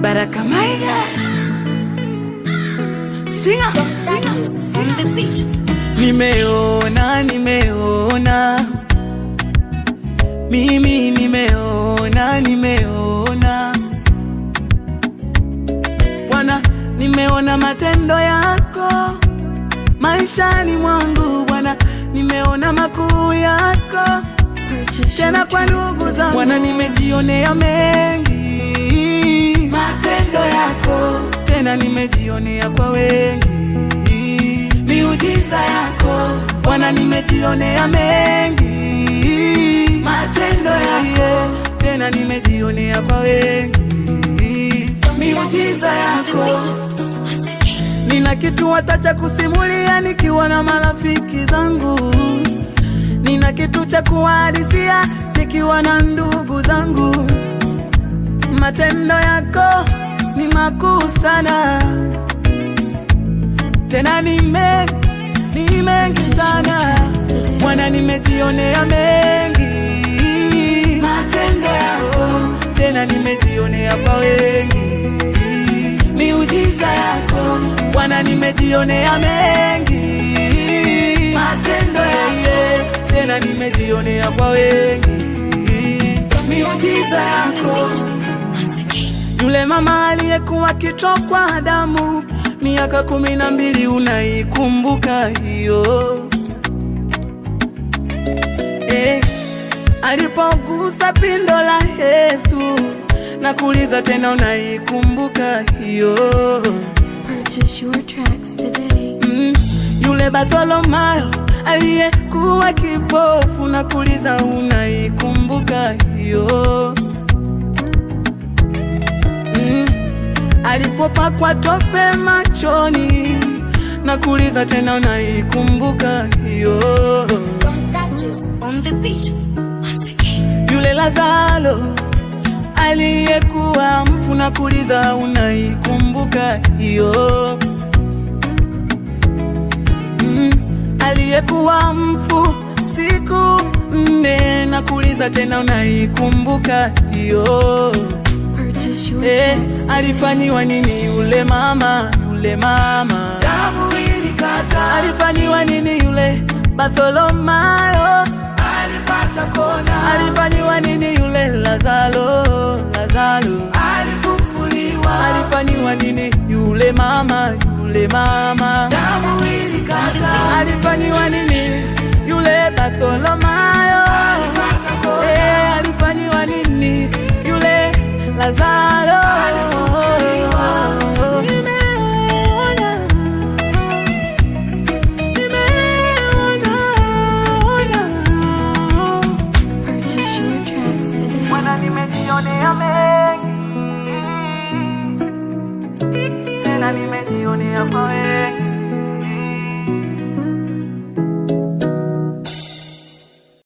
Baraka Maiga, singer on the beat. Nimeona, mimi nimeona Bwana, nimeona matendo yako maishani mwangu Bwana, nimeona makuu yako tena kwa ndugu zangu Bwana, nimejionea mengi matendo yako, tena nimejionea kwa wengi miujiza yako Bwana, nimejionea mengi matendo yako, tena nimejionea kwa wengi miujiza yako. Nina kitu hata cha kusimulia nikiwa na marafiki zangu, nina kitu cha kuhadithia nikiwa na ndugu zangu. Matendo yako ni makuu sana, tena ni mengi sana Bwana, nimejionea mengi matendo yako, tena nimejionea kwa wengi miujiza yako Bwana, nimejionea mengi matendo yako, tena nimejionea kwa wengi miujiza yako. Yule mama aliyekuwa kitokwa damu miaka 12, unaikumbuka hiyo? Alipogusa pindo la Yesu na kuuliza tena, unaikumbuka hiyo? Purchase your tracks today. Yule Bartholomayo aliyekuwa kipofu na kuuliza, unaikumbuka hiyo? Alipopakwa tope machoni na kuuliza tena, unaikumbuka hiyo? On the beat. Once again. Yule Lazaro aliyekuwa mfu na kuuliza, unaikumbuka hiyo? Aliyekuwa mfu siku 4 na kuuliza tena, unaikumbuka hiyo? Alifanyiwa nini yule mama? Damu ilikata. Alifanyiwa nini yule Bartholomayo? Alipata kona. Alifanyiwa nini yule Lazaro? Alifufuliwa. Alifanyiwa nini yule mama? Damu ilikata. Alifanyiwa nini yule Bartholomayo? Alipata kona. Alifanyiwa nini yule Lazaro? Bwana, nimejionea mengi, tena nimejionea kwa wengi